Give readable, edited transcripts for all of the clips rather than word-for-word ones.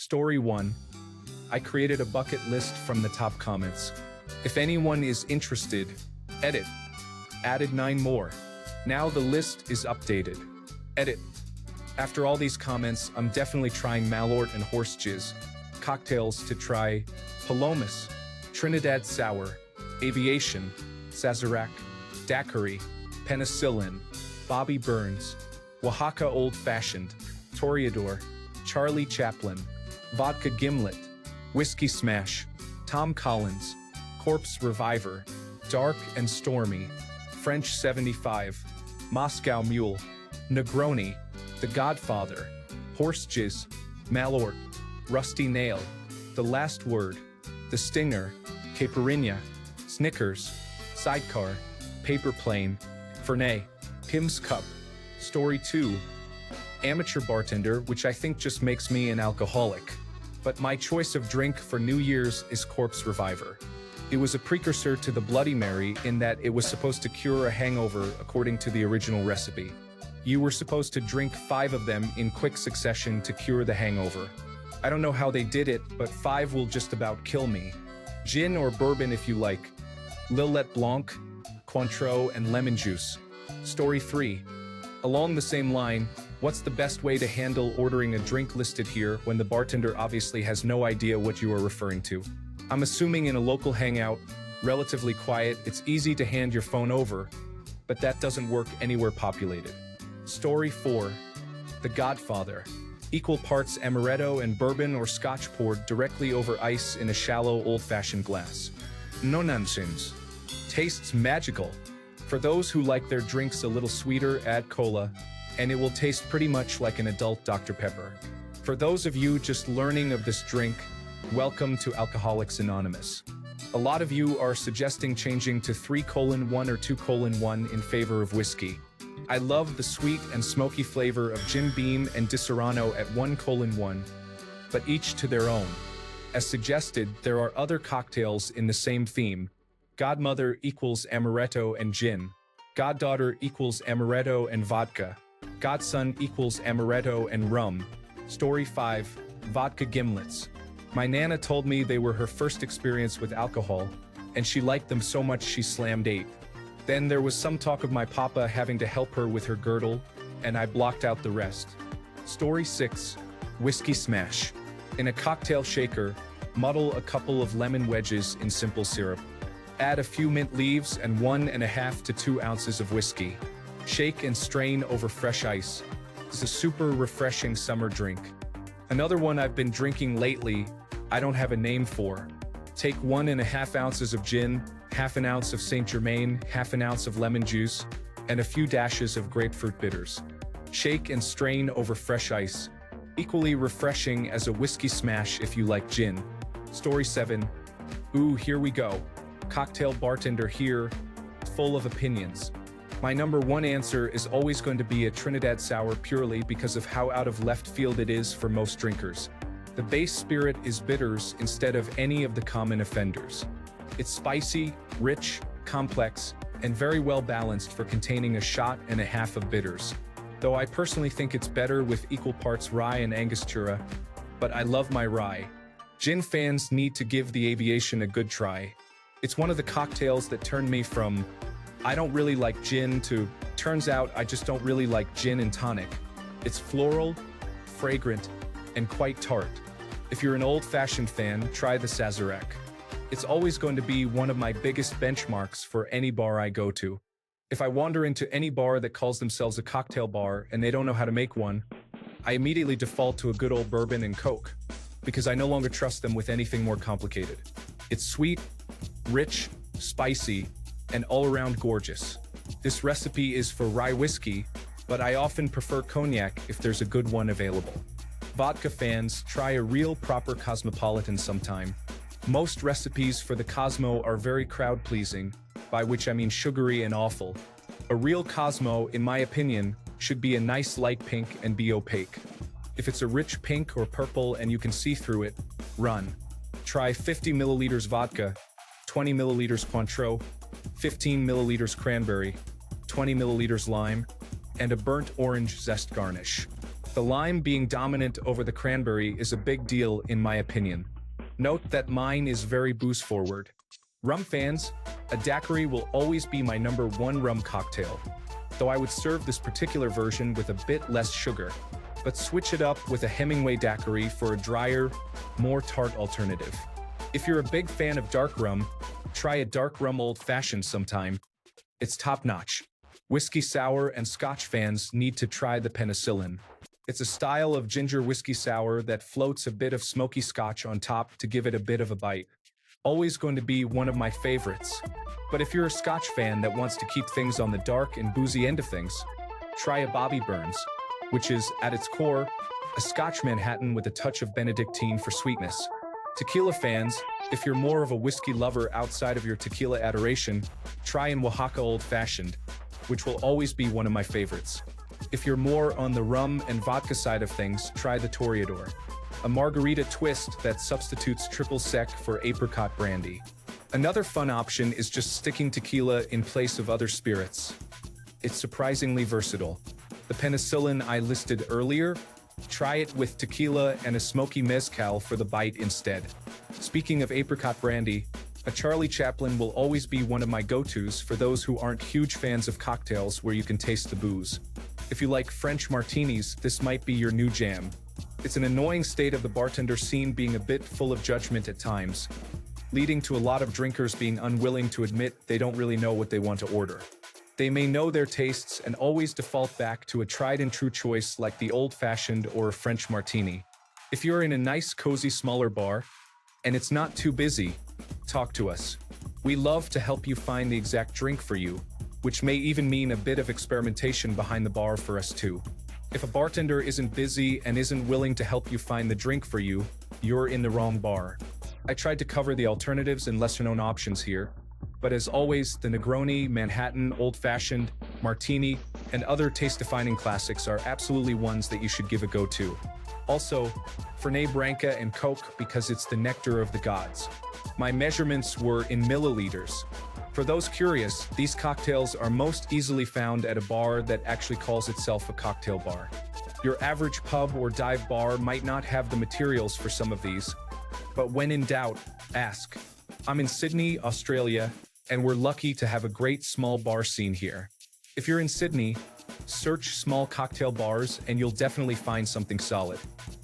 Story 1. I created a bucket list from the top comments. If anyone is interested, edit. Added 9 more. Now the list is updated. Edit. After all these comments, I'm definitely trying Malort and horse jizz. Cocktails to try: Palomas, Trinidad Sour, Aviation, Sazerac, Daiquiri, Penicillin, Bobby Burns, Oaxaca Old Fashioned, Toreador, Charlie Chaplin, Vodka Gimlet, Whiskey Smash, Tom Collins, Corpse Reviver, Dark and Stormy, French 75, Moscow Mule, Negroni, The Godfather, Horse Jizz, Malort, Rusty Nail, The Last Word, The Stinger, Caipirinha, Snickers, Sidecar, Paper Plane, Fernet, Pim's Cup. Story 2. Amateur bartender, which I think just makes me an alcoholic. But my choice of drink for New Year's is Corpse Reviver. It was a precursor to the Bloody Mary in that it was supposed to cure a hangover according to the original recipe. You were supposed to drink 5 of them in quick succession to cure the hangover. I don't know how they did it, but 5 will just about kill me. Gin or bourbon if you like. Lillet Blanc, Cointreau, and lemon juice. Story 3. Along the same line, what's the best way to handle ordering a drink listed here when the bartender obviously has no idea what you are referring to? I'm assuming in a local hangout, relatively quiet, it's easy to hand your phone over, but that doesn't work anywhere populated. Story 4. The Godfather. Equal parts amaretto and bourbon or scotch poured directly over ice in a shallow old-fashioned glass. No nonsense. Tastes magical. For those who like their drinks a little sweeter, add cola, and it will taste pretty much like an adult Dr. Pepper. For those of you just learning of this drink, welcome to Alcoholics Anonymous. A lot of you are suggesting changing to 3:1 or 2:1 in favor of whiskey. I love the sweet and smoky flavor of Jim Beam and Disaronno at 1:1, but each to their own. As suggested, there are other cocktails in the same theme. Godmother equals amaretto and gin. Goddaughter equals amaretto and vodka. Godson equals amaretto and rum. Story 5. Vodka Gimlets. My Nana told me they were her first experience with alcohol, and she liked them so much she slammed 8. Then there was some talk of my papa having to help her with her girdle, and I blocked out the rest. Story 6. Whiskey Smash. In a cocktail shaker, muddle a couple of lemon wedges in simple syrup. Add a few mint leaves and 1.5 to 2 ounces of whiskey. Shake and strain over fresh ice. It's a super refreshing summer drink. Another one I've been drinking lately, I don't have a name for. Take 1.5 ounces of gin, half an ounce of Saint Germain, half an ounce of lemon juice, and a few dashes of grapefruit bitters. Shake and strain over fresh ice. Equally refreshing as a whiskey smash if you like gin. Story 7. Ooh, here we go. Cocktail bartender here, full of opinions. My number 1 answer is always going to be a Trinidad Sour purely because of how out of left field it is for most drinkers. The base spirit is bitters instead of any of the common offenders. It's spicy, rich, complex, and very well balanced for containing a shot and a half of bitters. Though I personally think it's better with equal parts rye and Angostura, but I love my rye. Gin fans need to give the Aviation a good try. It's one of the cocktails that turned me from, I don't really like gin, to, turns out I just don't really like gin and tonic. It's floral, fragrant, and quite tart. If you're an old-fashioned fan, try the Sazerac. It's always going to be one of my biggest benchmarks for any bar I go to. If I wander into any bar that calls themselves a cocktail bar and they don't know how to make one, I immediately default to a good old bourbon and Coke, because I no longer trust them with anything more complicated. It's sweet, rich, spicy, and all-around gorgeous. This recipe is for rye whiskey, but I often prefer cognac if there's a good one available. Vodka fans, try a real proper Cosmopolitan sometime. Most recipes for the Cosmo are very crowd-pleasing, by which I mean sugary and awful. A real Cosmo, in my opinion, should be a nice light pink and be opaque. If it's a rich pink or purple and you can see through it, run. Try 50 milliliters vodka, 20 milliliters Cointreau, 15 milliliters cranberry, 20 milliliters lime, and a burnt orange zest garnish. The lime being dominant over the cranberry is a big deal in my opinion. Note that mine is very booze forward. Rum fans, a daiquiri will always be my #1 rum cocktail, though I would serve this particular version with a bit less sugar, but switch it up with a Hemingway daiquiri for a drier, more tart alternative. If you're a big fan of dark rum, try a dark rum old-fashioned sometime. It's top-notch. Whiskey sour and Scotch fans need to try the penicillin. It's a style of ginger whiskey sour that floats a bit of smoky Scotch on top to give it a bit of a bite. Always going to be one of my favorites. But if you're a Scotch fan that wants to keep things on the dark and boozy end of things, try a Bobby Burns, which is, at its core, a Scotch Manhattan with a touch of Benedictine for sweetness. Tequila fans, if you're more of a whiskey lover outside of your tequila adoration, try an Oaxaca Old Fashioned, which will always be one of my favorites. If you're more on the rum and vodka side of things, try the Toreador, a margarita twist that substitutes triple sec for apricot brandy. Another fun option is just sticking tequila in place of other spirits. It's surprisingly versatile. The penicillin I listed earlier, try it with tequila and a smoky mezcal for the bite instead. Speaking of apricot brandy, a Charlie Chaplin will always be one of my go-tos for those who aren't huge fans of cocktails where you can taste the booze. If you like French martinis, this might be your new jam. It's an annoying state of the bartender scene being a bit full of judgment at times, leading to a lot of drinkers being unwilling to admit they don't really know what they want to order. They may know their tastes and always default back to a tried-and-true choice like the old-fashioned or a French martini. If you're in a nice, cozy, smaller bar, and it's not too busy, talk to us. We love to help you find the exact drink for you, which may even mean a bit of experimentation behind the bar for us too. If a bartender isn't busy and isn't willing to help you find the drink for you, you're in the wrong bar. I tried to cover the alternatives and lesser-known options here, but as always, the Negroni, Manhattan, Old Fashioned, Martini, and other taste-defining classics are absolutely ones that you should give a go to. Also, Fernet Branca and Coke because it's the nectar of the gods. My measurements were in milliliters. For those curious, these cocktails are most easily found at a bar that actually calls itself a cocktail bar. Your average pub or dive bar might not have the materials for some of these, but when in doubt, ask. I'm in Sydney, Australia, and we're lucky to have a great small bar scene here. If you're in Sydney, search small cocktail bars and you'll definitely find something solid.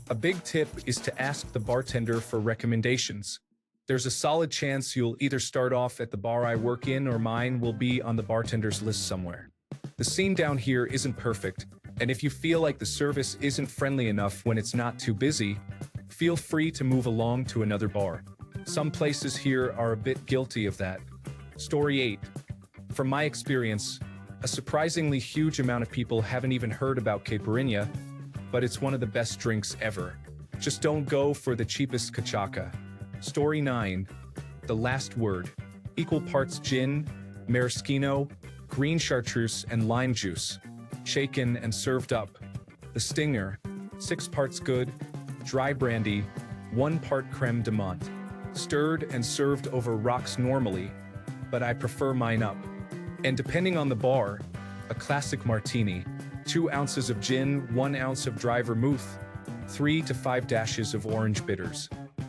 A big tip is to ask the bartender for recommendations. There's a solid chance you'll either start off at the bar I work in or mine will be on the bartender's list somewhere. The scene down here isn't perfect, and if you feel like the service isn't friendly enough when it's not too busy, feel free to move along to another bar. Some places here are a bit guilty of that. Story 8. From my experience, a surprisingly huge amount of people haven't even heard about caipirinha, but it's one of the best drinks ever. Just don't go for the cheapest cachaca. Story 9. The last word. Equal parts gin, maraschino, green chartreuse, and lime juice. Shaken and served up. The stinger. 6 parts good, dry brandy, 1 part creme de menthe. Stirred and served over rocks normally, but I prefer mine up. And depending on the bar, a classic martini, 2 ounces of gin, 1 ounce of dry vermouth, 3 to 5 dashes of orange bitters.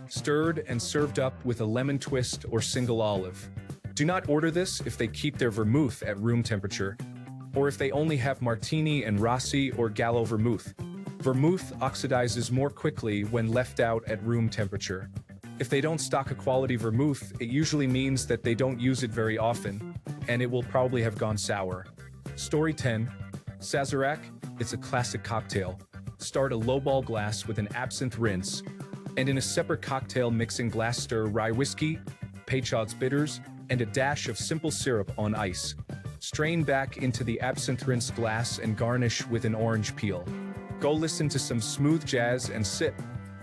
Stirred and served up with a lemon twist or single olive. Do not order this if they keep their vermouth at room temperature, or if they only have martini and Rossi or Gallo vermouth. Vermouth oxidizes more quickly when left out at room temperature. If they don't stock a quality vermouth, it usually means that they don't use it very often, and it will probably have gone sour. Story 10. Sazerac, it's a classic cocktail. Start a lowball glass with an absinthe rinse, and in a separate cocktail mixing glass stir rye whiskey, Peychaud's bitters, and a dash of simple syrup on ice. Strain back into the absinthe rinse glass and garnish with an orange peel. Go listen to some smooth jazz and sip.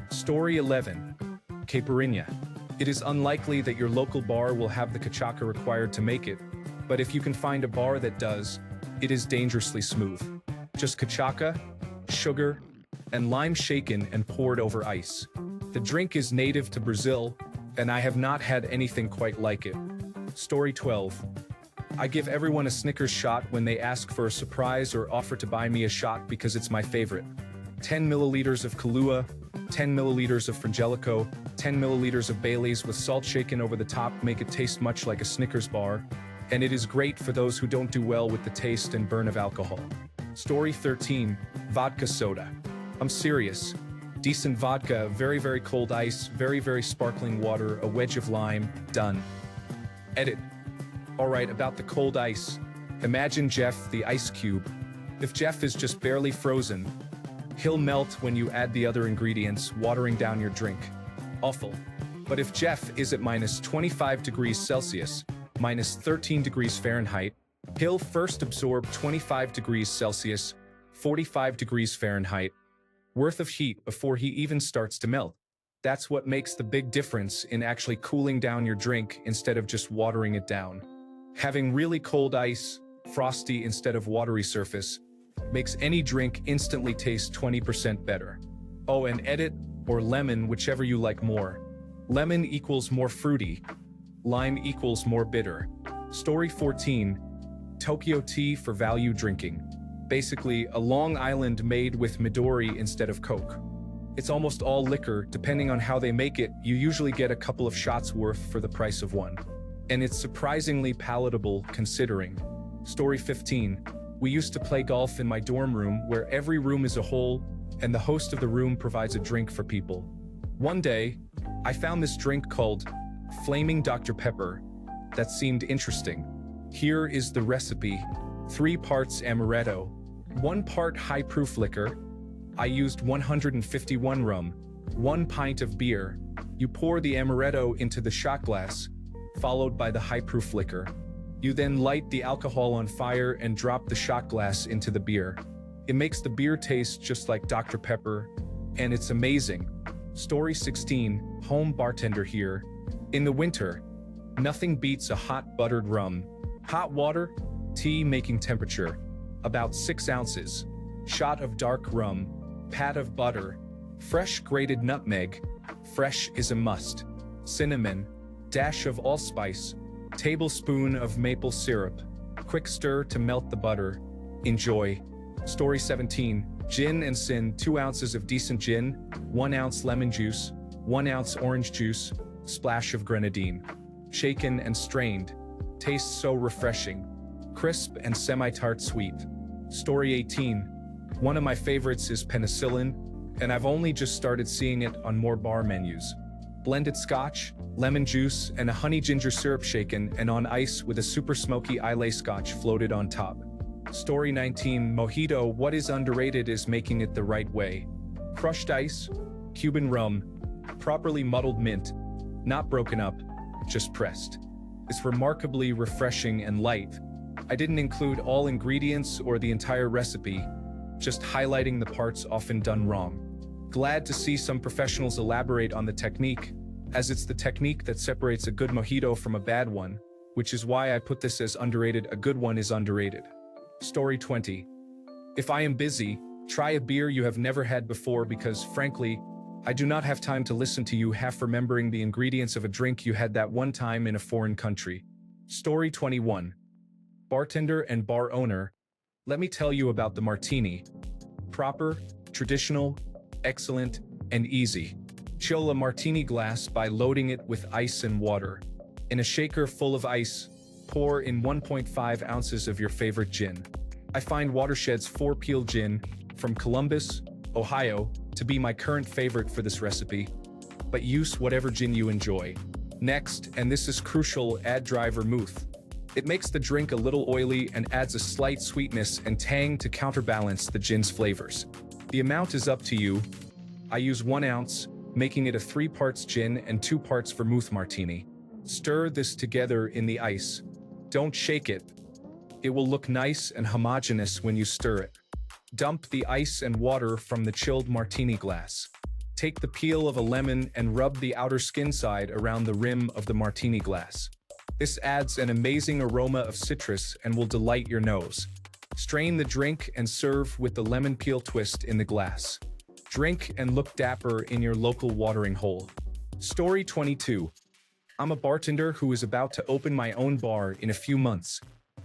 Story 11. Caipirinha. It is unlikely that your local bar will have the cachaca required to make it, but if you can find a bar that does, it is dangerously smooth. Just cachaca, sugar, and lime shaken and poured over ice. The drink is native to Brazil, and I have not had anything quite like it. Story 12. I give everyone a Snickers shot when they ask for a surprise or offer to buy me a shot because it's my favorite. 10 milliliters of Kahlua, 10 milliliters of Frangelico, 10 milliliters of Baileys with salt shaken over the top make it taste much like a Snickers bar, and it is great for those who don't do well with the taste and burn of alcohol. Story 13, vodka soda. I'm serious. Decent vodka, very cold ice, very sparkling water, a wedge of lime, done. Edit. Alright, about the cold ice. Imagine Jeff, the ice cube. If Jeff is just barely frozen, he'll melt when you add the other ingredients, watering down your drink. Awful. But if Jeff is at minus 25 degrees Celsius, minus 13 degrees Fahrenheit, he'll first absorb 25 degrees Celsius, 45 degrees Fahrenheit, worth of heat before he even starts to melt. That's what makes the big difference in actually cooling down your drink instead of just watering it down. Having really cold ice, frosty instead of watery surface, makes any drink instantly taste 20% better. Oh, and edit, or lemon, whichever you like more. Lemon equals more fruity. Lime equals more bitter. Story 14, Tokyo tea for value drinking. Basically, a Long Island made with Midori instead of Coke. It's almost all liquor, depending on how they make it, you usually get a couple of shots worth for the price of one. And it's surprisingly palatable considering. Story 15, we used to play golf in my dorm room where every room is a hole, and the host of the room provides a drink for people. One day, I found this drink called Flaming Dr. Pepper that seemed interesting. Here is the recipe. 3 parts amaretto, 1 part high-proof liquor. I used 151 rum, 1 pint of beer. You pour the amaretto into the shot glass, followed by the high-proof liquor. You then light the alcohol on fire and drop the shot glass into the beer. It makes the beer taste just like Dr. Pepper, and it's amazing. Story 16, home bartender here. In the winter, nothing beats a hot buttered rum. Hot water, tea making temperature, about 6 ounces. Shot of dark rum, pat of butter, fresh grated nutmeg, fresh is a must. Cinnamon, dash of allspice, tablespoon of maple syrup, quick stir to melt the butter. Enjoy. Story 17, gin and sin, 2 ounces of decent gin, 1 ounce lemon juice, 1 ounce orange juice, splash of grenadine. Shaken and strained. Tastes so refreshing. Crisp and semi-tart sweet. Story 18, one of my favorites is penicillin, and I've only just started seeing it on more bar menus. Blended scotch, lemon juice, and a honey ginger syrup shaken and on ice with a super smoky Islay scotch floated on top. Story 19, mojito, what is underrated is making it the right way. Crushed ice, Cuban rum, properly muddled mint, not broken up, just pressed. It's remarkably refreshing and light. I didn't include all ingredients or the entire recipe, just highlighting the parts often done wrong. Glad to see some professionals elaborate on the technique, as it's the technique that separates a good mojito from a bad one, which is why I put this as underrated. A good one is underrated. Story 20. If I am busy, try a beer you have never had before because, frankly, I do not have time to listen to you half remembering the ingredients of a drink you had that one time in a foreign country. Story 21. Bartender and bar owner, let me tell you about the martini. Proper, traditional, excellent, and easy. Chill a martini glass by loading it with ice and water. In a shaker full of ice, pour in 1.5 ounces of your favorite gin. I find Watershed's 4 Peel Gin from Columbus, Ohio, to be my current favorite for this recipe, but use whatever gin you enjoy. Next, and this is crucial, add dry vermouth. It makes the drink a little oily and adds a slight sweetness and tang to counterbalance the gin's flavors. The amount is up to you. I use 1 ounce, making it a 3 parts gin and 2 parts vermouth martini. Stir this together in the ice. Don't shake it. It will look nice and homogeneous when you stir it. Dump the ice and water from the chilled martini glass. Take the peel of a lemon and rub the outer skin side around the rim of the martini glass. This adds an amazing aroma of citrus and will delight your nose. Strain the drink and serve with the lemon peel twist in the glass. Drink and look dapper in your local watering hole. Story 22. I'm a bartender who is about to open my own bar in a few months.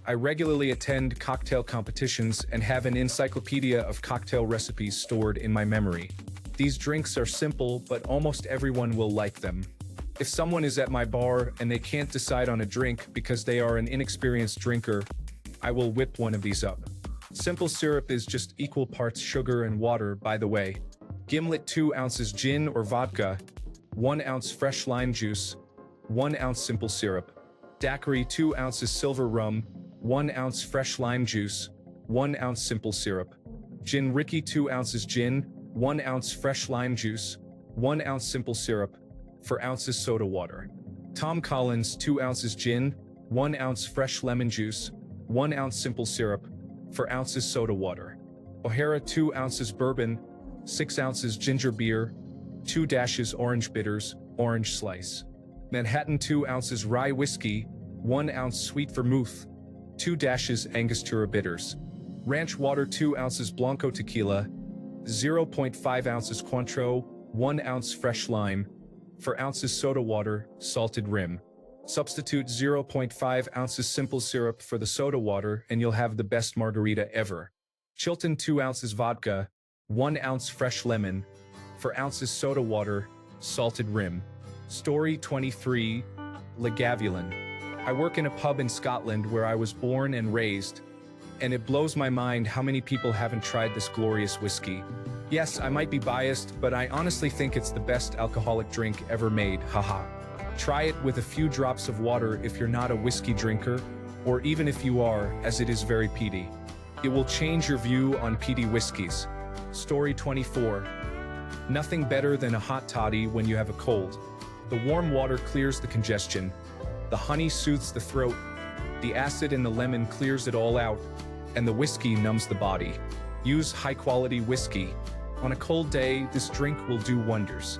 I regularly attend cocktail competitions and have an encyclopedia of cocktail recipes stored in my memory. These drinks are simple, but almost everyone will like them. If someone is at my bar and they can't decide on a drink because they are an inexperienced drinker, I will whip one of these up. Simple syrup is just equal parts sugar and water, by the way. Gimlet 2 ounces gin or vodka, 1 ounce fresh lime juice, 1 ounce simple syrup. Daiquiri 2 ounces silver rum, 1 ounce fresh lime juice, 1 ounce simple syrup. Gin Ricky 2 ounces gin, 1 ounce fresh lime juice, 1 ounce simple syrup, 4 ounces soda water. Tom Collins 2 ounces gin, 1 ounce fresh lemon juice, 1 ounce simple syrup, 4 ounces soda water. O'Hara 2 ounces bourbon, 6 ounces ginger beer, 2 dashes orange bitters, orange slice. Manhattan 2 ounces rye whiskey, 1 ounce sweet vermouth, 2 dashes Angostura bitters. Ranch water 2 ounces Blanco tequila, 0.5 ounces Cointreau, 1 ounce fresh lime, 4 ounces soda water, salted rim. Substitute 0.5 ounces simple syrup for the soda water and you'll have the best margarita ever. Chilton 2 ounces vodka, 1 ounce fresh lemon, 4 ounces soda water, salted rim. Story 23, Lagavulin. I work in a pub in Scotland where I was born and raised, and it blows my mind how many people haven't tried this glorious whiskey. Yes, I might be biased, but I honestly think it's the best alcoholic drink ever made, haha. Try it with a few drops of water if you're not a whiskey drinker, or even if you are, as it is very peaty. It will change your view on peaty whiskeys. Story 24. Nothing better than a hot toddy when you have a cold. The warm water clears the congestion. The honey soothes the throat. The acid in the lemon clears it all out. And the whiskey numbs the body. Use high-quality whiskey. On a cold day, this drink will do wonders.